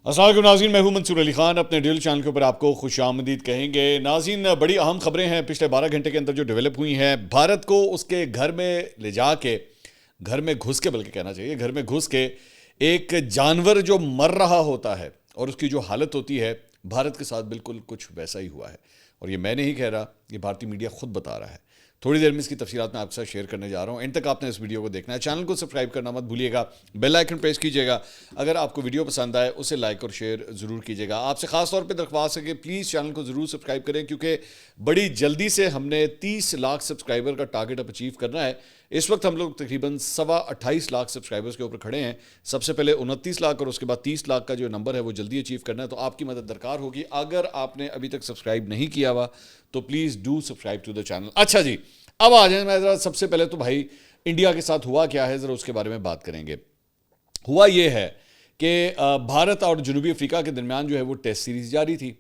السلام علیکم ناظرین، میں ہوں منصور علی خان، اپنے ڈیل چینل کے اوپر آپ کو خوش آمدید کہیں گے۔ ناظرین، بڑی اہم خبریں ہیں پچھلے 12 گھنٹے کے اندر جو ڈیولپ ہوئی ہیں۔ بھارت کو اس کے گھر میں لے جا کے، گھر میں گھس کے بلکہ کہنا چاہیے، گھر میں گھس کے ایک جانور جو مر رہا ہوتا ہے اور اس کی جو حالت ہوتی ہے، بھارت کے ساتھ بالکل کچھ ویسا ہی ہوا ہے۔ اور یہ میں نہیں کہہ رہا، یہ بھارتی میڈیا خود بتا رہا ہے۔ تھوڑی دیر میں اس کی تفصیلات میں آپ کے ساتھ شیئر کرنے جا رہا ہوں۔ اینڈ تک آپ نے اس ویڈیو کو دیکھنا ہے، چینل کو سبسکرائب کرنا مت بھولیے گا، بیل آئیکن پریس کیجیے گا۔ اگر آپ کو ویڈیو پسند آئے اسے لائک اور شیئر ضرور کیجیے گا۔ آپ سے خاص طور پہ درخواست ہے کہ پلیز چینل کو ضرور سبسکرائب کریں، کیونکہ بڑی جلدی سے ہم نے 30 لاکھ سبسکرائبر کا ٹارگٹ اب اچیو کرنا ہے۔ اس وقت ہم لوگ تقریباً 28 لاکھ سبسکرائبرز کے اوپر کھڑے ہیں۔ سب سے پہلے 29 لاکھ اور اس کے بعد 30 لاکھ کا جو نمبر ہے وہ جلدی اچیو کرنا ہے، تو آپ کی مدد درکار ہوگی۔ اگر آپ نے ابھی تک سبسکرائب نہیں کیا ہوا تو please do subscribe to the channel. اچھا جی، اب آ جائیں، میں ذرا سب سے پہلے تو بھائی انڈیا کے ساتھ ہوا کیا ہے ذرا اس کے بارے میں بات کریں گے۔ ہوا یہ ہے کہ بھارت اور جنوبی افریقہ کے درمیان جو ہے وہ ٹیسٹ سیریز جاری تھی۔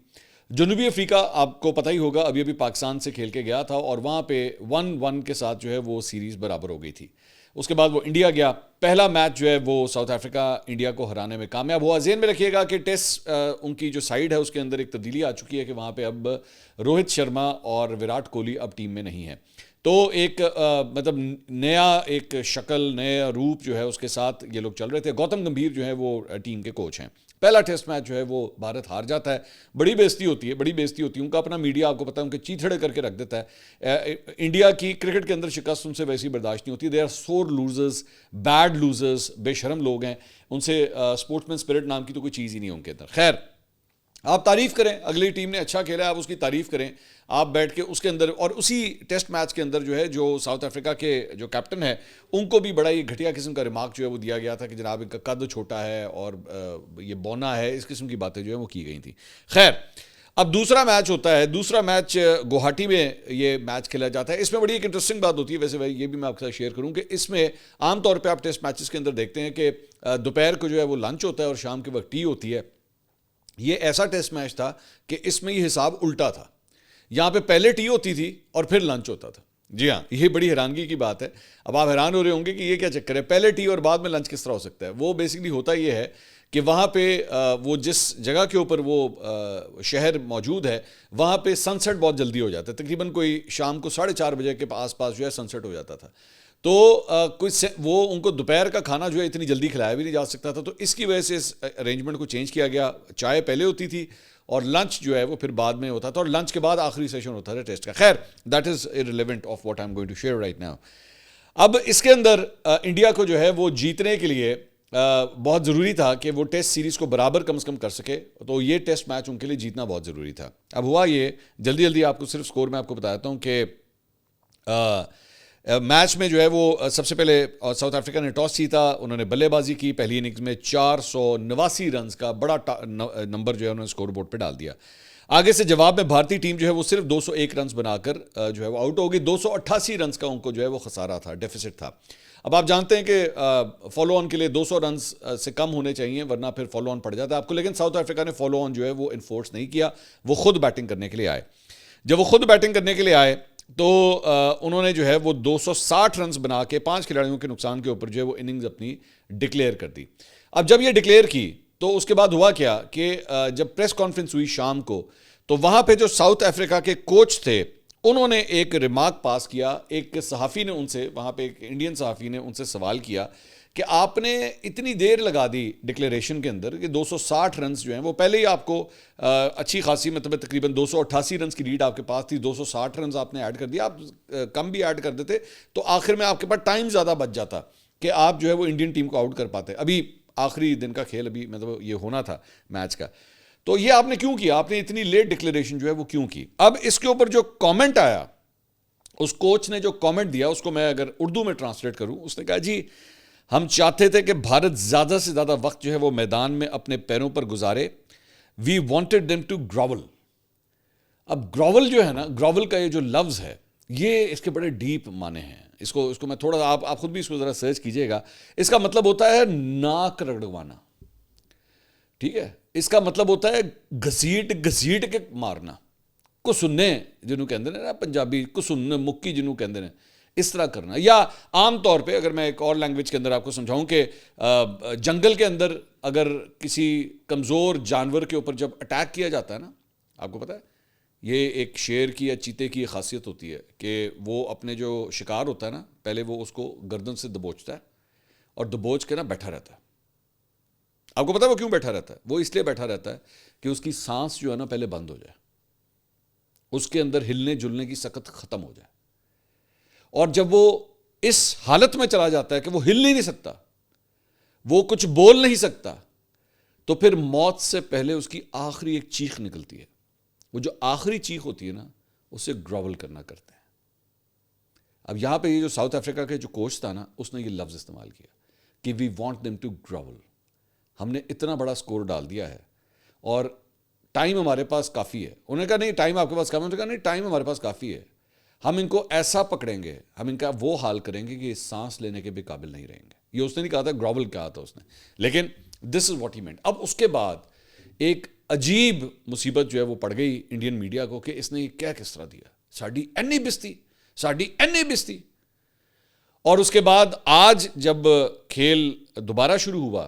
جنوبی افریقہ آپ کو پتہ ہی ہوگا ابھی پاکستان سے کھیل کے گیا تھا اور وہاں پہ 1-1 کے ساتھ جو ہے وہ سیریز برابر ہو گئی تھی۔ اس کے بعد وہ انڈیا گیا، پہلا میچ جو ہے وہ ساؤتھ افریقہ انڈیا کو ہرانے میں کامیاب ہوا۔ ذہن میں رکھیے گا کہ ٹیسٹ ان کی جو سائیڈ ہے اس کے اندر ایک تبدیلی آ چکی ہے کہ وہاں پہ اب روہت شرما اور وراٹ کوہلی اب ٹیم میں نہیں ہے، تو ایک مطلب نیا ایک شکل، نیا روپ جو ہے اس کے ساتھ یہ لوگ چل رہے تھے۔ گوتم گمبھیر جو ہے وہ ٹیم کے کوچ ہیں۔ پہلا ٹیسٹ میچ جو ہے وہ بھارت ہار جاتا ہے، بڑی بےزتی ہوتی ہے، بڑی بےزتی ہوتی ہے۔ ان کا اپنا میڈیا آپ کو پتہ ہے ان کے چیتھڑے کر کے رکھ دیتا ہے۔ انڈیا کی کرکٹ کے اندر شکست ان سے ویسی برداشت نہیں ہوتی۔ دے آر سور لوزرز، بیڈ لوزرز، بے شرم لوگ ہیں۔ ان سے اسپورٹس مین اسپرٹ نام کی تو کوئی چیز ہی نہیں ان کے اندر۔ خیر، آپ تعریف کریں، اگلی ٹیم نے اچھا کھیلا ہے آپ اس کی تعریف کریں، آپ بیٹھ کے اس کے اندر، اور اسی ٹیسٹ میچ کے اندر جو ہے جو ساؤتھ افریقہ کے جو کیپٹن ہے ان کو بھی بڑا ہی گھٹیا قسم کا ریمارک جو ہے وہ دیا گیا تھا کہ جناب ان کا قد چھوٹا ہے اور یہ بونا ہے، اس قسم کی باتیں جو ہے وہ کی گئی تھیں۔ خیر، اب دوسرا میچ ہوتا ہے، دوسرا میچ گوہاٹی میں یہ میچ کھیلا جاتا ہے۔ اس میں بڑی ایک انٹرسٹنگ بات ہوتی ہے، ویسے بھائی یہ بھی میں آپ کے ساتھ شیئر کروں کہ اس میں عام طور پہ آپ ٹیسٹ میچز کے اندر دیکھتے ہیں کہ دوپہر کو جو ہے وہ لنچ ہوتا ہے اور شام کے وقت ٹی ہوتی ہے۔ یہ ایسا ٹیسٹ میچ تھا کہ اس میں یہ حساب الٹا تھا، یہاں پہ پہلے ٹی ہوتی تھی اور پھر لنچ ہوتا تھا۔ جی ہاں، یہ بڑی حیرانگی کی بات ہے۔ اب آپ حیران ہو رہے ہوں گے کہ یہ کیا چکر ہے، پہلے ٹی اور بعد میں لنچ کس طرح ہو سکتا ہے۔ وہ بیسکلی ہوتا یہ ہے کہ وہاں پہ وہ جس جگہ کے اوپر وہ شہر موجود ہے وہاں پہ سن سیٹ بہت جلدی ہو جاتا ہے، تقریباً کوئی شام کو 4:30 بجے کے آس پاس جو ہے سن سیٹ ہو جاتا تھا، تو وہ ان کو دوپہر کا کھانا جو ہے اتنی جلدی کھلایا بھی نہیں جا سکتا تھا، تو اس کی وجہ سے اس ارینجمنٹ کو چینج کیا گیا۔ چائے پہلے ہوتی تھی اور لنچ جو ہے وہ پھر بعد میں ہوتا تھا، اور لنچ کے بعد آخری سیشن ہوتا تھا ٹیسٹ کا۔ خیر، that is irrelevant of what I'm going to share right now۔ اب اس کے اندر انڈیا کو جو ہے وہ جیتنے کے لیے بہت ضروری تھا کہ وہ ٹیسٹ سیریز کو برابر کم از کم کر سکے، تو یہ ٹیسٹ میچ ان کے لیے جیتنا بہت ضروری تھا۔ اب ہوا یہ، جلدی آپ کو صرف سکور میں آپ کو بتا دیتا ہوں کہ میچ میں جو ہے وہ سب سے پہلے ساؤتھ افریقہ نے ٹاس جیتا، انہوں نے بلے بازی کی، پہلی اننگز میں 489 رنز کا بڑا نمبر جو ہے انہوں نے سکور بورڈ پہ ڈال دیا۔ آگے سے جواب میں بھارتی ٹیم جو ہے وہ صرف 201 رنز بنا کر جو ہے وہ آؤٹ ہو گئی۔ 288 رنز کا ان کو جو ہے وہ خسارہ تھا، ڈیفیسٹ تھا۔ اب آپ جانتے ہیں کہ فالو آن کے لیے 200 رنز سے کم ہونے چاہیے ورنہ پھر فالو آن پڑ جاتا ہے آپ کو، لیکن ساؤتھ افریقہ نے فالو آن جو ہے وہ انفورس نہیں کیا، وہ خود بیٹنگ کرنے کے لیے آئے۔ جب وہ خود بیٹنگ کرنے کے لیے آئے تو انہوں نے جو ہے وہ 260 رنز بنا کے 5 کھلاڑیوں کے نقصان کے اوپر جو ہے وہ اننگز اپنی ڈکلیئر کر دی۔ اب جب یہ ڈکلیئر کی تو اس کے بعد ہوا کیا کہ جب پریس کانفرنس ہوئی شام کو تو وہاں پہ جو ساؤتھ افریقہ کے کوچ تھے انہوں نے ایک ریمارک پاس کیا۔ ایک صحافی نے ان سے، وہاں پہ ایک انڈین صحافی نے ان سے سوال کیا کہ آپ نے اتنی دیر لگا دی ڈکلیریشن کے اندر کہ 260 رنز جو ہیں وہ پہلے ہی آپ کو اچھی خاصی مطلب تقریباً 288 رنز کی لیڈ آپ کے پاس تھی، 260 رنز آپ نے ایڈ کر دیا، آپ کم بھی ایڈ کر دیتے تو آخر میں آپ کے پاس ٹائم زیادہ بچ جاتا کہ آپ جو ہے وہ انڈین ٹیم کو آؤٹ کر پاتے۔ ابھی آخری دن کا کھیل ابھی مطلب یہ ہونا تھا میچ کا، تو یہ آپ نے کیوں کیا، آپ نے اتنی لیٹ ڈکلیریشن جو ہے وہ کیوں کی۔ اب اس کے اوپر جو کامنٹ آیا، اس کوچ نے جو کامنٹ دیا اس کو میں اگر اردو میں ٹرانسلیٹ کروں، اس نے کہا جی ہم چاہتے تھے کہ بھارت زیادہ سے زیادہ وقت جو ہے وہ میدان میں اپنے پیروں پر گزارے، وی وانٹڈ دیم ٹو گراول۔ اب گراول جو ہے نا، گراول کا یہ جو لفظ ہے یہ اس کے بڑے ڈیپ معنی ہیں، اس کو میں تھوڑا آپ خود بھی اس کو ذرا سرچ کیجئے گا۔ اس کا مطلب ہوتا ہے ناک رگڑوانا، ٹھیک ہے، اس کا مطلب ہوتا ہے گھسیٹ کے مارنا، کسنے جنہوں کہندے ہیں نا پنجابی، کسن مکی جنہوں کہندے ہیں، اس طرح کرنا. یا عام طور پہ اگر میں ایک اور لینگویج کے اندر آپ کو سمجھاؤں کہ جنگل کے اندر اگر کسی کمزور جانور کے اوپر جب اٹیک کیا جاتا ہے نا, آپ کو پتہ ہے یہ ایک شیر کی یا چیتے کی خاصیت ہوتی ہے کہ وہ اپنے جو شکار ہوتا ہے نا, پہلے وہ اس کو گردن سے دبوچتا ہے اور دبوچ کے نا بیٹھا رہتا ہے. آپ کو پتہ ہے وہ کیوں بیٹھا رہتا ہے؟ وہ اس لیے بیٹھا رہتا ہے کہ اس کی سانس جو ہے نا پہلے بند ہو جائے, اس کے اندر ہلنے جلنے کی سکت ختم ہو جائے. اور جب وہ اس حالت میں چلا جاتا ہے کہ وہ ہل نہیں سکتا, وہ کچھ بول نہیں سکتا, تو پھر موت سے پہلے اس کی آخری ایک چیخ نکلتی ہے. وہ جو آخری چیخ ہوتی ہے نا, اسے گراول کرنا کرتے ہیں. اب یہاں پہ یہ جو ساؤتھ افریقہ کے جو کوچ تھا نا, اس نے یہ لفظ استعمال کیا کہ وی وانٹ دیم ٹو گراول. ہم نے اتنا بڑا سکور ڈال دیا ہے اور ٹائم ہمارے پاس کافی ہے. انہوں نے کہا نہیں ٹائم آپ کے پاس کم ہے. انہوں نے کہا نہیں ٹائم ہمارے پاس کافی ہے, ہم ان کو ایسا پکڑیں گے, ہم ان کا وہ حال کریں گے کہ سانس لینے کے بھی قابل نہیں رہیں گے. یہ اس نے نہیں کہا تھا گراول کہا تھا اس نے, لیکن this is what he meant. اب اس کے بعد ایک عجیب مصیبت جو ہے وہ پڑ گئی انڈین میڈیا کو کہ اس نے یہ کیا کس طرح دیا, ساڈی اینی بستی, ساڈی اینی بستی. اور اس کے بعد آج جب کھیل دوبارہ شروع ہوا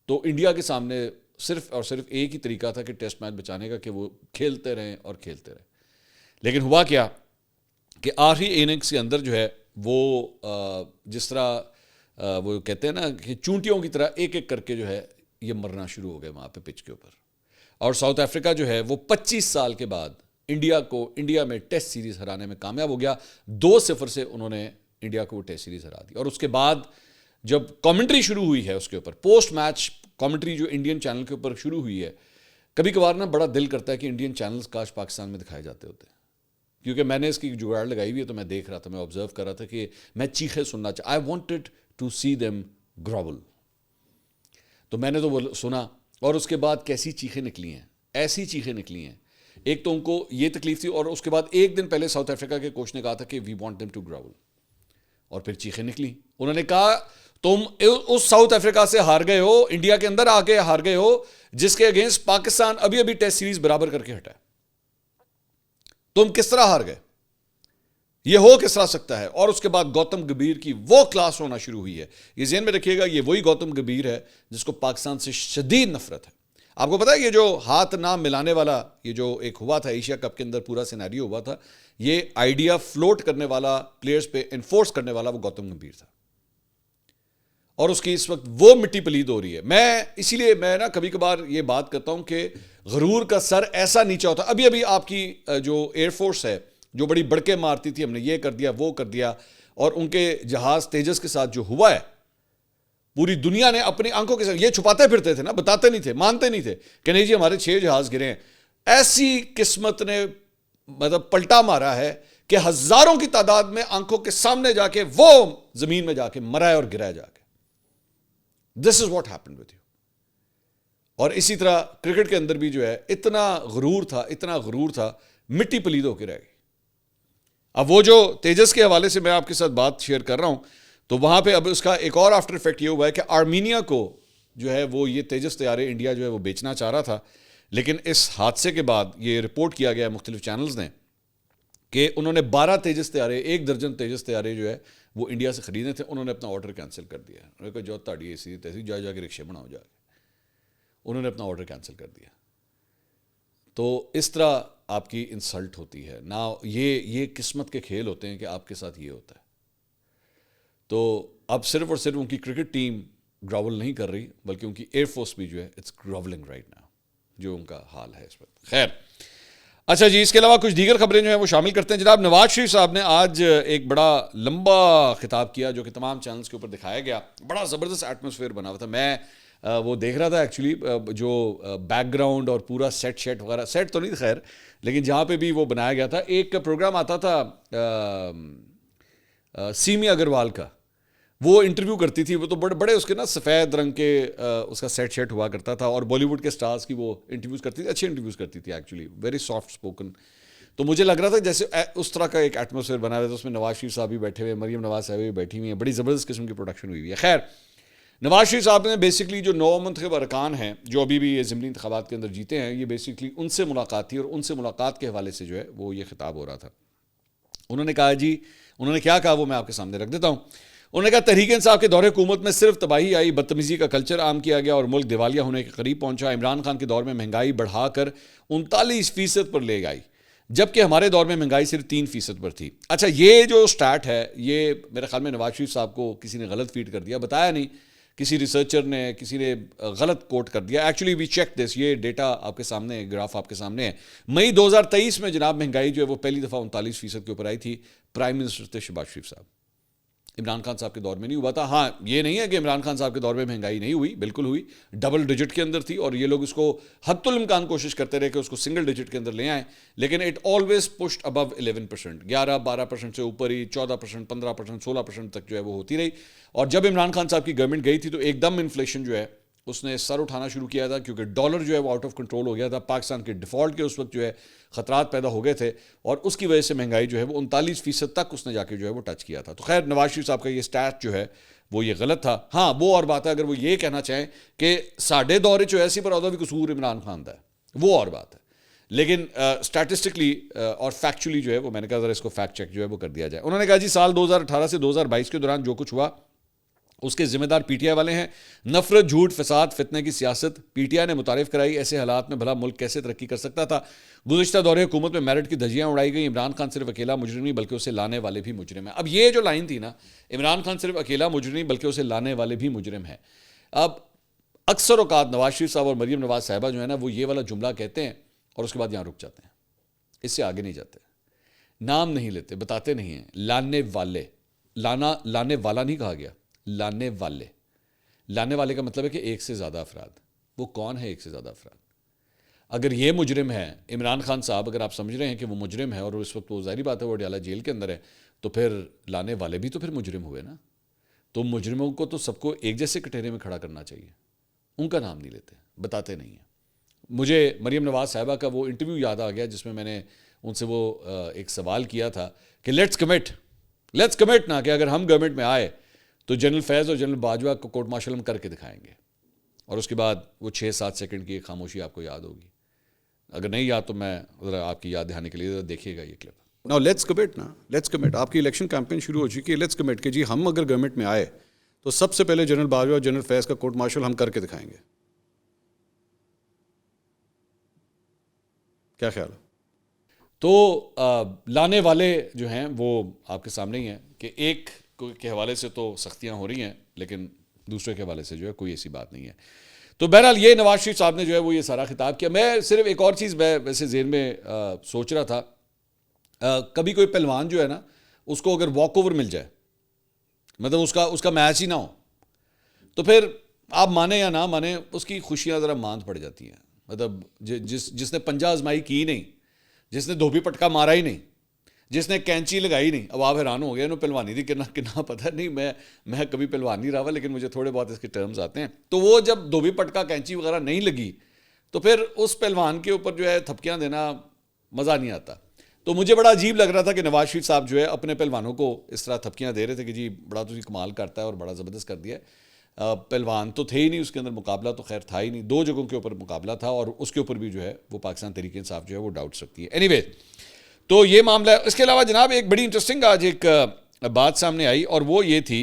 تو انڈیا کے سامنے صرف اور صرف ایک ہی طریقہ تھا کہ ٹیسٹ میچ بچانے کا, کہ وہ کھیلتے رہیں اور کھیلتے رہیں. لیکن ہوا کیا کہ آخری اننگز کے اندر جو ہے وہ جس طرح وہ کہتے ہیں نا کہ چونٹیوں کی طرح ایک ایک کر کے جو ہے یہ مرنا شروع ہو گئے وہاں پہ پچ کے اوپر. اور ساؤتھ افریقہ جو ہے وہ 25 سال کے بعد انڈیا میں ٹیسٹ سیریز ہرانے میں کامیاب ہو گیا. 2-0 سے انہوں نے انڈیا کو وہ ٹیسٹ سیریز ہرا دی. اور اس کے بعد جب کامنٹری شروع ہوئی ہے اس کے اوپر, پوسٹ میچ کامنٹری جو انڈین چینل کے اوپر شروع ہوئی ہے, کبھی کبھار نا بڑا دل کرتا ہے کہ انڈین چینلز کاش پاکستان میں دکھائے جاتے ہوتے ہیں. کیونکہ میں نے اس کی جگاڑ لگائی ہوئی ہے تو میں دیکھ رہا تھا, میں آبزرو کر رہا تھا کہ میں چیخیں سننا چاہتا. I wanted to see them grovel. تو میں نے تو وہ سنا اور اس کے بعد کیسی چیخیں نکلی ہیں, ایسی چیخیں نکلی ہیں. ایک تو ان کو یہ تکلیف تھی اور اس کے بعد ایک دن پہلے ساؤتھ افریقہ کے کوچ نے کہا تھا کہ وی وانٹ دیم ٹو گراول, اور پھر چیخیں نکلی. انہوں نے کہا تم اس ساؤتھ افریقہ سے ہار گئے ہو, انڈیا کے اندر آ کے ہار گئے ہو, جس کے اگینسٹ پاکستان ابھی ٹیسٹ سیریز برابر کر کے ہٹا ہے. تم کس طرح ہار گئے, یہ ہو کس طرح سکتا ہے؟ اور اس کے بعد گوتم گمبھیر کی وہ کلاس ہونا شروع ہوئی ہے. یہ ذہن میں رکھیے گا, یہ وہی گوتم گمبھیر ہے جس کو پاکستان سے شدید نفرت ہے. آپ کو پتا ہے یہ جو ہاتھ نہ ملانے والا یہ جو ایک ہوا تھا ایشیا کپ کے اندر, پورا سینیریو ہوا تھا, یہ آئیڈیا فلوٹ کرنے والا, پلیئرز پہ انفورس کرنے والا وہ گوتم گمبھیر تھا. اور اس کی اس وقت وہ مٹی پلید ہو رہی ہے. میں اسی لیے میں نا کبھی کبھار یہ بات کرتا ہوں کہ غرور کا سر ایسا نیچا ہوتا. ابھی آپ کی جو ایئر فورس ہے جو بڑی بڑکے مارتی تھی, ہم نے یہ کر دیا وہ کر دیا, اور ان کے جہاز تیجس کے ساتھ جو ہوا ہے, پوری دنیا نے اپنی آنکھوں کے ساتھ یہ چھپاتے پھرتے تھے نا, بتاتے نہیں تھے, مانتے نہیں تھے کہ نہیں جی ہمارے 6 جہاز گرے ہیں. ایسی قسمت نے مطلب پلٹا مارا ہے کہ ہزاروں کی تعداد میں آنکھوں کے سامنے جا کے وہ زمین میں جا کے مرا ہے اور گرا ہے جا کے. This is what happened with you. اور اسی طرح کرکٹ کے اندر بھی جو ہے اتنا غرور تھا, مٹی پلید ہو کے رہ گئی. اب وہ جو تیجس کے حوالے سے میں آپ کے ساتھ بات شیئر کر رہا ہوں, تو وہاں پہ اب اس کا ایک اور آفٹر افیکٹ یہ ہوا ہے کہ آرمینیا کو جو ہے وہ یہ تیجس طیارے انڈیا جو ہے وہ بیچنا چاہ رہا تھا. لیکن اس حادثے کے بعد یہ رپورٹ کیا گیا مختلف چینلز نے کہ انہوں نے 12 تیجس طیارے, 1 درجن تیجس طیارے جو ہے وہ انڈیا سے خریدنے تھے, انہوں نے اپنا آرڈر کینسل کر دیا. انہوں نے کہا جو تاڑی ایسی تیسی جا کے رکشے بناؤ جا کے, انہوں نے اپنا آرڈر کینسل کر دیا. تو اس طرح آپ کی انسلٹ ہوتی ہے نا. یہ قسمت کے کھیل ہوتے ہیں کہ آپ کے ساتھ یہ ہوتا ہے. تو اب صرف اور صرف ان کی کرکٹ ٹیم گراول نہیں کر رہی, بلکہ ان کی ایئر فورس بھی جو ہے اٹس گراولنگ رائٹ ناؤ, جو ان کا حال ہے اس وقت. خیر, اچھا جی, اس کے علاوہ کچھ دیگر خبریں جو ہیں وہ شامل کرتے ہیں. جناب نواز شریف صاحب نے آج ایک بڑا لمبا خطاب کیا جو کہ تمام چینلز کے اوپر دکھایا گیا. بڑا زبردست ایٹماسفیئر بنا ہوا تھا. میں وہ دیکھ رہا تھا ایکچولی, جو بیک گراؤنڈ اور پورا سیٹ وغیرہ, سیٹ تو نہیں خیر, لیکن جہاں پہ بھی وہ بنایا گیا تھا. ایک پروگرام آتا تھا سیمی اگروال کا, وہ انٹرویو کرتی تھی, وہ تو بڑے اس کے نا سفید رنگ کے اس کا سیٹ ہوا کرتا تھا, اور بالی ووڈ کے سٹارز کی وہ انٹرویوز کرتی تھی, اچھے انٹرویوز کرتی تھی ایکچولی, ویری سافٹ اسپوکن. تو مجھے لگ رہا تھا جیسے اس طرح کا ایک ایٹماسفیئر بنا ہوا تھا. اس میں نواز شریف صاحب بھی بیٹھے ہوئے, مریم نواز صاحب بھی بیٹھی ہوئی ہیں, بڑی زبردست قسم کی پروڈکشن ہوئی ہے. خیر, نواز شریف صاحب نے بیسکلی جو 9 منتخب ارکان ہیں جو ابھی بھی یہ ضمنی انتخابات کے اندر جیتے ہیں, یہ بیسکلی ان سے ملاقات تھی, اور ان سے ملاقات کے حوالے سے جو ہے وہ یہ خطاب ہو رہا تھا. انہوں نے کہا جی, انہوں نے کیا کہا وہ میں آپ کے سامنے رکھ دیتا ہوں. انہوں نے کہا تحریک انصاف کے دور حکومت میں صرف تباہی آئی, بدتمیزی کا کلچر عام کیا گیا اور ملک دیوالیہ ہونے کے قریب پہنچا. عمران خان کے دور میں مہنگائی بڑھا کر 39% پر لے گئی, جبکہ ہمارے دور میں مہنگائی صرف 3% پر تھی. اچھا, یہ جو سٹیٹ ہے یہ میرے خیال میں نواز شریف صاحب کو کسی نے غلط فیڈ کر دیا, بتایا نہیں, کسی ریسرچر نے, کسی نے غلط کوٹ کر دیا. ایکچولی وی چیک دس, یہ ڈیٹا آپ کے سامنے, گراف آپ کے سامنے ہے. مئی 2023 میں جناب مہنگائی جو ہے وہ پہلی دفعہ 39% کے اوپر آئی تھی. پرائم منسٹر تھے شہباز شریف صاحب. عمران خان صاحب کے دور میں نہیں ہوا تھا. ہاں یہ نہیں ہے کہ عمران خان صاحب کے دور میں مہنگائی نہیں ہوئی, بالکل ہوئی, ڈبل ڈیجٹ کے اندر تھی, اور یہ لوگ اس کو حد الامکان کوشش کرتے رہے کہ اس کو سنگل ڈیجٹ کے اندر لے آئیں, لیکن اٹ آلویز پشڈ ابو 11%, 11-12% سے اوپر ہی 14%, 15%, 16% تک جو ہے وہ ہوتی رہی. اور جب عمران خان صاحب کی گورنمنٹ گئی تھی تو ایک دم انفلیشن جو ہے اس نے سر اٹھانا شروع کیا تھا, کیونکہ ڈالر جو ہے وہ آؤٹ آف کنٹرول ہو گیا تھا. پاکستان کے ڈیفالٹ کے اس وقت جو ہے خطرات پیدا ہو گئے تھے, اور اس کی وجہ سے مہنگائی جو ہے وہ 39% تک اس نے جا کے جو ہے وہ ٹچ کیا تھا. تو خیر نواز شریف صاحب کا یہ سٹیٹ جو ہے وہ یہ غلط تھا. ہاں وہ اور بات ہے اگر وہ یہ کہنا چاہیں کہ ساڈے دور جو ایسی پر عہدہ بھی قصور عمران خان کا ہے, وہ اور بات ہے, لیکن اسٹیٹسٹکلی اور فیکچولی جو ہے وہ میں نے کہا ذرا اس کو فیکٹ چیک جو ہے وہ کر دیا جائے. انہوں نے کہا جی سال 2018 سے 2022 کے دوران جو کچھ ہوا اس کے ذمہ دار پی ٹی آئی والے ہیں. نفرت, جھوٹ, فساد, فتنے کی سیاست پی ٹی آئی نے متعارف کرائی. ایسے حالات میں بھلا ملک کیسے ترقی کر سکتا تھا. گزشتہ دور حکومت میں میرٹ کی دھجیاں اڑائی گئی. عمران خان صرف اکیلا مجرم نہیں بلکہ اسے لانے والے بھی مجرم ہیں. اب یہ جو لائن تھی نا, عمران خان صرف اکیلا مجرم نہیں بلکہ اسے لانے والے بھی مجرم ہیں. اب اکثر اوقات نواز شریف صاحب اور مریم نواز صاحبہ جو ہے نا وہ یہ والا جملہ کہتے ہیں اور اس کے بعد یہاں رک جاتے ہیں, اس سے آگے نہیں جاتے, نام نہیں لیتے, بتاتے نہیں ہیں. لانے والے, لانے والا نہیں کہا گیا, لانے والے. لانے والے کا مطلب ہے کہ ایک سے زیادہ افراد. وہ کون ہے ایک سے زیادہ افراد؟ اگر یہ مجرم ہے عمران خان صاحب, اگر آپ سمجھ رہے ہیں کہ وہ مجرم ہے اور اس وقت وہ ظاہری بات ہے وہ اڈیالہ جیل کے اندر ہے, تو پھر لانے والے بھی تو پھر مجرم ہوئے نا. تو مجرموں کو تو سب کو ایک جیسے کٹہرے میں کھڑا کرنا چاہیے. ان کا نام نہیں لیتے, بتاتے نہیں ہیں. مجھے مریم نواز صاحبہ کا وہ انٹرویو یاد آ گیا جس میں نے ان سے وہ ایک سوال کیا تھا کہ لیٹس کمٹ نا, کہ اگر ہم گورنمنٹ میں آئے تو جنرل فیض اور جنرل باجوہ کو کورٹ مارشل ہم کر کے دکھائیں گے. اور اس کے بعد وہ 6-7 سیکنڈ کی ایک خاموشی آپ کو یاد ہوگی. اگر نہیں یاد تو میں ذرا آپ کی یاد دہانے کے لیے ذرا دیکھیے گا یہ کلپ. Now let's commit. آپ کی الیکشن کیمپین شروع ہو چکی ہے. لیٹس کمٹ کہ جی ہم اگر گورنمنٹ میں آئے تو سب سے پہلے جنرل باجوہ اور جنرل فیض کا کورٹ مارشل ہم کر کے دکھائیں گے. کیا خیال ہے؟ تو لانے والے جو ہیں وہ آپ کے سامنے ہی ہیں کہ ایک کے حوالے سے تو سختیاں ہو رہی ہیں لیکن دوسرے کے حوالے سے جو ہے کوئی ایسی بات نہیں ہے. تو بہرحال یہ نواز شریف صاحب نے جو ہے وہ یہ سارا خطاب کیا. میں صرف ایک اور چیز میں ویسے ذہن میں سوچ رہا تھا, کبھی کوئی پہلوان جو ہے نا اس کو اگر واک اوور مل جائے, مطلب اس کا میچ ہی نہ ہو, تو پھر آپ مانیں یا نہ مانیں اس کی خوشیاں ذرا ماند پڑ جاتی ہیں. مطلب جس نے پنجہ آزمائی کی نہیں, جس نے دھوبی پٹکا مارا ہی نہیں, جس نے کینچی لگائی نہیں, اب آپ حیران ہو گئے انہوں پہلوانی تھی کنا پتہ نہیں. میں کبھی پہلوان نہیں رہا ہوا لیکن مجھے تھوڑے بہت اس کے ٹرمز آتے ہیں. تو وہ جب دھوبی پٹکا کینچی وغیرہ نہیں لگی تو پھر اس پہلوان کے اوپر جو ہے تھپکیاں دینا مزہ نہیں آتا. تو مجھے بڑا عجیب لگ رہا تھا کہ نواز شریف صاحب جو ہے اپنے پہلوانوں کو اس طرح تھپکیاں دے رہے تھے کہ جی بڑا تجھے کمال کرتا ہے اور بڑا زبردست کر دیا. پہلوان تو تھے ہی نہیں اس کے اندر, مقابلہ تو خیر تھا ہی نہیں. 2 جگہوں کے اوپر مقابلہ تھا اور اس کے اوپر بھی جو ہے وہ پاکستان تحریک انصاف جو ہے وہ ڈاؤٹس رکھتی ہے. اینی وے تو یہ معاملہ ہے. اس کے علاوہ جناب ایک بڑی انٹرسٹنگ آج ایک بات سامنے آئی اور وہ یہ تھی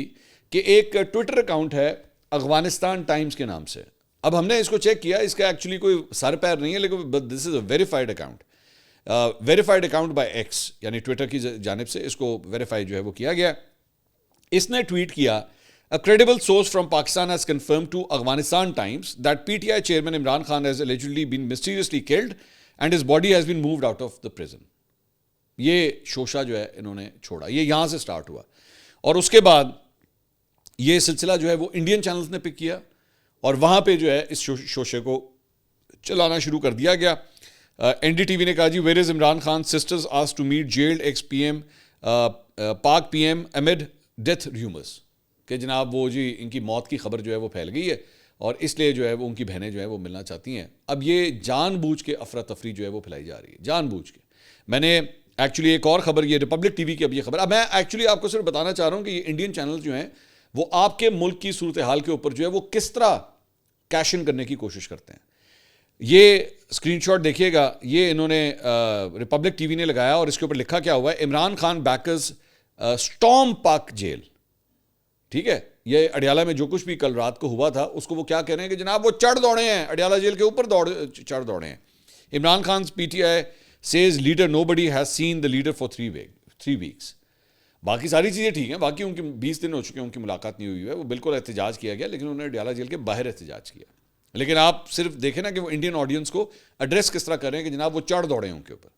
کہ ایک ٹویٹر اکاؤنٹ ہے افغانستان ٹائمز کے نام سے. اب ہم نے اس کو چیک کیا, اس کا ایکچولی کوئی سر پیر نہیں ہے لیکن this is a verified account. Verified account by X یعنی ٹویٹر کی جانب سے اس کو ویریفائی جو ہے وہ کیا گیا. اس نے ٹویٹ کیا, A credible source from Pakistan has confirmed to Afghanistan Times that PTI chairman Imran Khan has allegedly been mysteriously killed and his body has been moved out of the prison. یہ شوشہ جو ہے انہوں نے چھوڑا, یہ یہاں سے سٹارٹ ہوا اور اس کے بعد یہ سلسلہ جو ہے وہ انڈین چینلز نے پک کیا اور وہاں پہ جو ہے اس شوشے کو چلانا شروع کر دیا گیا. این ڈی ٹی وی نے کہا جی where is Imran Khan sisters asked to meet jailed ex PM Pak PM amid death rumours, کہ جناب وہ جی ان کی موت کی خبر جو ہے وہ پھیل گئی ہے اور اس لیے جو ہے وہ ان کی بہنیں جو ہے وہ ملنا چاہتی ہیں. اب یہ جان بوجھ کے افراتفری جو ہے وہ پھیلائی جا رہی ہے, جان بوجھ کے. میں نے ایکچولی ایک اور خبر, یہ ریپبلک ٹی وی کی اب یہ خبر, اب میں ایکچولی آپ کو صرف بتانا چاہ رہا ہوں کہ یہ انڈین چینل جو ہیں وہ آپ کے ملک کی صورتحال کے اوپر جو ہے وہ کس طرح کیش ان کرنے کی کوشش کرتے ہیں. یہ اسکرین شاٹ دیکھیے گا, یہ انہوں نے ریپبلک ٹی وی نے لگایا اور اس کے اوپر لکھا کیا ہوا ہے, Imran Khan backers storm park jail, ٹھیک ہے، یہ اڈیالہ میں جو کچھ بھی کل رات کو ہوا تھا اس کو وہ کیا کہہ رہے ہیں کہ جناب وہ چڑھ دوڑے ہیں، اڈیالہ جیل کے اوپر چڑھ دوڑے ہیں. Imran Khan P T I says leader nobody has seen the leader for 3 weeks. باقی ساری چیزیں ٹھیک ہیں، باقی ان کے 20 دن ہو چکے ہیں ان کی ملاقات نہیں ہوئی ہے، وہ بالکل احتجاج کیا گیا، لیکن انہوں نے اڈیالہ جیل کے باہر احتجاج کیا. لیکن آپ صرف دیکھیں نا کہ وہ انڈین آڈینس کو ایڈریس کس طرح کر رہے ہیں کہ جناب وہ چڑھ دوڑے ہیں ان کے اوپر،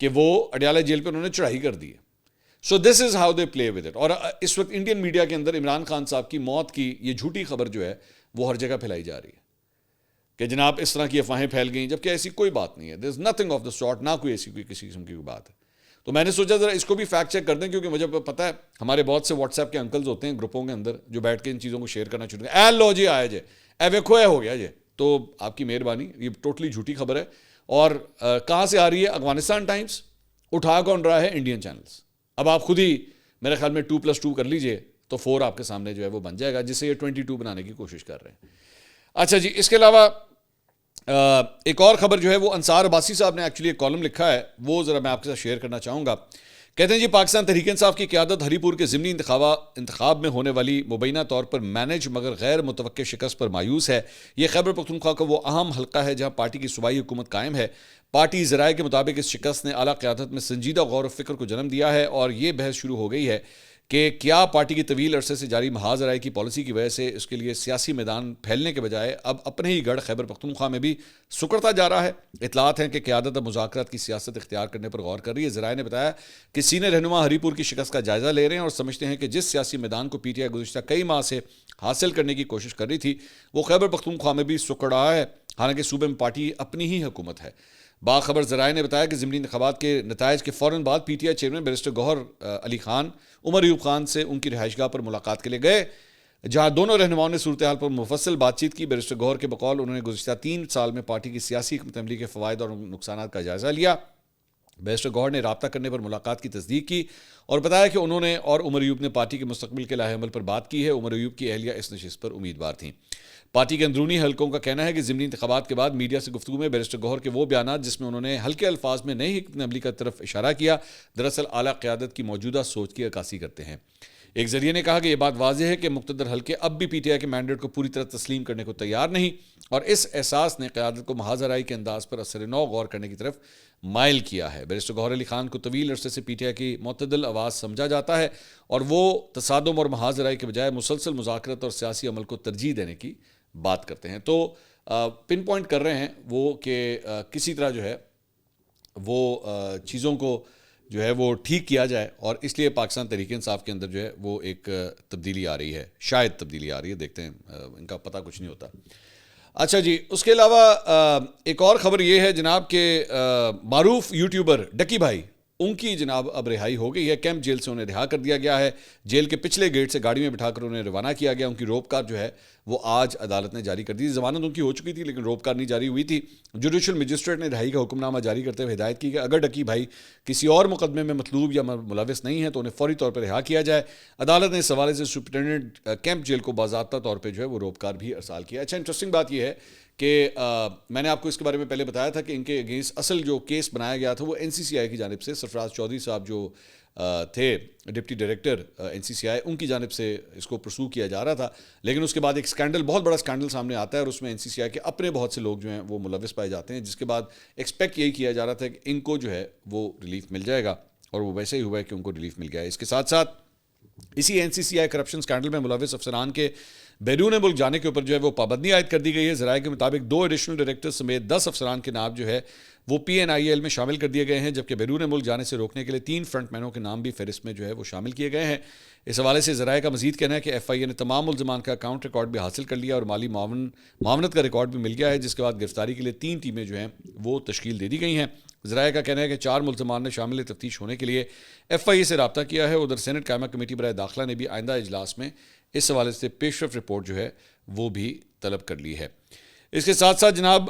کہ وہ اڈیالہ جیل پہ انہوں نے چڑھائی کر دی ہے. So this is how they play with it. اور اس وقت انڈین میڈیا کے اندر عمران خان صاحب کی موت کی یہ جھوٹی خبر جو ہے وہ ہر جگہ پھیلائی جا رہی ہے کہ جناب اس طرح کی افواہیں پھیل گئیں، جبکہ ایسی کوئی بات نہیں ہے. There is nothing of the sort, نہ کوئی ایسی کوئی کسی قسم کی کوئی بات ہے. تو میں نے سوچا ذرا اس کو بھی فیکٹ چیک کر دیں، کیونکہ مجھے پتا ہے ہمارے بہت سے واٹس ایپ کے انکلز ہوتے ہیں گروپوں کے اندر جو بیٹھ کے ان چیزوں کو شیئر کرنا شروع کرتے ہیں. اے لو جی آیا جے، اے ویکھو اے ہو گیا جے. تو آپ کی مہربانی، یہ ٹوٹلی جھوٹی خبر ہے. اور کہاں سے آ رہی ہے؟ افغانستان ٹائمز. اٹھا کون رہا ہے؟ Indian channels. اب آپ خود ہی میرے خیال میں 2+2 کر لیجئے تو 4 آپ کے سامنے جو ہے وہ بن جائے گا، جس سے یہ 22 بنانے کی کوشش کر رہے ہیں. اچھا جی، اس کے علاوہ ایک اور خبر جو ہے وہ انصار عباسی صاحب نے ایکچولی ایک کالم لکھا ہے، وہ ذرا میں آپ کے ساتھ شیئر کرنا چاہوں گا. کہتے ہیں جی پاکستان تحریک انصاف کی قیادت ہری پور کے ضمنی انتخاب میں ہونے والی مبینہ طور پر مینج مگر غیر متوقع شکست پر مایوس ہے. یہ خیبر پختونخوا کا وہ اہم حلقہ ہے جہاں پارٹی کی صوبائی حکومت قائم ہے. پارٹی ذرائع کے مطابق اس شکست نے اعلیٰ قیادت میں سنجیدہ غور و فکر کو جنم دیا ہے، اور یہ بحث شروع ہو گئی ہے کہ کیا پارٹی کی طویل عرصے سے جاری محاذ رائے کی پالیسی کی وجہ سے اس کے لیے سیاسی میدان پھیلنے کے بجائے اب اپنے ہی گڑھ خیبر پختونخوا میں بھی سکڑتا جا رہا ہے. اطلاعات ہیں کہ قیادت اب مذاکرات کی سیاست اختیار کرنے پر غور کر رہی ہے. ذرائع نے بتایا کہ سینئر رہنما ہری پور کی شکست کا جائزہ لے رہے ہیں اور سمجھتے ہیں کہ جس سیاسی میدان کو پی ٹی آئی گزشتہ کئی ماہ سے حاصل کرنے کی کوشش کر رہی تھی وہ خیبر پختونخوا میں بھی سکڑ رہا ہے، حالانکہ صوبے میں پارٹی اپنی ہی حکومت ہے. باخبر ذرائع نے بتایا کہ ضمنی انتخابات کے نتائج کے فوراً بعد P T I chairman barrister Gohar Ali Khan Omar Ayub Khan سے ان کی رہائش گاہ پر ملاقات کے لیے گئے، جہاں دونوں رہنماؤں نے صورتحال پر مفصل بات چیت کی. بیرسٹر گوہر کے بقول انہوں نے گزشتہ 3 سال میں پارٹی کی سیاسی حکمت عملی کے فوائد اور نقصانات کا جائزہ لیا. بیرسٹر گوہر نے رابطہ کرنے پر ملاقات کی تصدیق کی اور بتایا کہ انہوں نے اور عمر ایوب نے پارٹی کے مستقبل کے لائحہ عمل پر بات کی ہے. عمر ایوب کی اہلیہ اس نشست پر امیدوار تھیں. پارٹی کے اندرونی حلقوں کا کہنا ہے کہ ضمنی انتخابات کے بعد میڈیا سے گفتگو میں بیرسٹر گوہر کے وہ بیانات جس میں انہوں نے ہلکے الفاظ میں نئی حکمت عملی کی طرف اشارہ کیا، دراصل اعلیٰ قیادت کی موجودہ سوچ کی عکاسی کرتے ہیں. ایک ذریعے نے کہا کہ یہ بات واضح ہے کہ مقتدر حلقے اب بھی پی ٹی آئی کے مینڈیٹ کو پوری طرح تسلیم کرنے کو تیار نہیں، اور اس احساس نے قیادت کو محاذ رائی کے انداز پر اثر نو غور کرنے کی طرف مائل کیا ہے. بیرسٹر گوہر علی خان کو طویل عرصے سے پی ٹی آئی کی معتدل آواز سمجھا جاتا ہے اور وہ تصادم اور محاذ رائی کے بجائے مسلسل مذاکرت اور سیاسی عمل کو ترجیح دینے کی بات کرتے ہیں. تو پن پوائنٹ کر رہے ہیں وہ کہ کسی طرح جو ہے وہ چیزوں کو جو ہے وہ ٹھیک کیا جائے، اور اس لیے پاکستان تحریک انصاف کے اندر جو ہے وہ ایک تبدیلی آ رہی ہے، شاید تبدیلی آ رہی ہے، دیکھتے ہیں، ان کا پتہ کچھ نہیں ہوتا. اچھا جی، اس کے علاوہ ایک اور خبر یہ ہے جناب کہ معروف یوٹیوبر ڈکی بھائی، ان کی جناب اب رہائی ہو گئی ہے. کیمپ جیل سے انہیں رہا کر دیا گیا ہے. جیل کے پچھلے گیٹ سے گاڑی میں بٹھا کر انہیں روانہ کیا گیا. ان کی روپ کار جو ہے وہ آج عدالت نے جاری کر دی. ضمانت ان کی ہو چکی تھی لیکن روپ کار نہیں جاری ہوئی تھی. جوڈیشل مجسٹریٹ نے رہائی کا حکم نامہ جاری کرتے ہوئے ہدایت کی کہ اگر ڈکی بھائی کسی اور مقدمے میں مطلوب یا ملوث نہیں ہے تو انہیں فوری طور پر رہا کیا جائے. عدالت نے اس حوالے سے سپرنٹینڈنٹ کیمپ جیل کو باضابطہ طور پہ جو ہے وہ روپ کار بھی ارسال کیا. اچھا، انٹرسٹنگ بات یہ ہے کہ میں نے آپ کو اس کے بارے میں پہلے بتایا تھا کہ ان کے اگینسٹ اصل جو کیس بنایا گیا تھا وہ این سی سی آئی کی جانب سے، سرفراز چودھری صاحب جو تھے ڈپٹی ڈائریکٹر این سی سی آئی، ان کی جانب سے اس کو پرسو کیا جا رہا تھا. لیکن اس کے بعد ایک اسکینڈل، بہت بڑا اسکینڈل سامنے آتا ہے اور اس میں این سی سی آئی کے اپنے بہت سے لوگ جو ہیں وہ ملوث پائے جاتے ہیں، جس کے بعد ایکسپیکٹ یہی کیا جا رہا تھا کہ ان کو جو ہے وہ ریلیف مل جائے گا، اور وہ ویسے ہی ہوا ہے کہ ان کو ریلیف مل گیا ہے. اس کے ساتھ ساتھ اسی این سی سی آئی کرپشن اسکینڈل میں ملوث افسران کے بیرون ملک جانے کے اوپر جو ہے وہ پابندی عائد کر دی گئی ہے. ذرائع کے مطابق 2 ایڈیشنل ڈائریکٹر سمیت 10 افسران کے نام جو ہے وہ پی این آئی ایل میں شامل کر دیے گئے ہیں، جبکہ بیرون ملک جانے سے روکنے کے لیے 3 فرنٹ مینوں کے نام بھی فہرست میں جو ہے وہ شامل کیے گئے ہیں. اس حوالے سے ذرائع کا مزید کہنا ہے کہ ایف آئی اے نے تمام ملزمان کا اکاؤنٹ ریکارڈ بھی حاصل کر لیا اور مالی معاونت کا ریکارڈ بھی مل گیا ہے، جس کے بعد گرفتاری کے لیے 3 ٹیمیں جو ہیں وہ تشکیل دے دی گئی ہیں. ذرائع کا کہنا ہے کہ 4 ملزمان نے شامل تفتیش ہونے کے لیے ایف آئی اے سے رابطہ کیا ہے. ادھر سینٹ قائمہ کمیٹی برائے داخلہ نے بھی آئندہ اجلاس میں اس حوالے سے پیش رفت رپورٹ جو ہے وہ بھی طلب کر لی ہے. اس کے ساتھ ساتھ جناب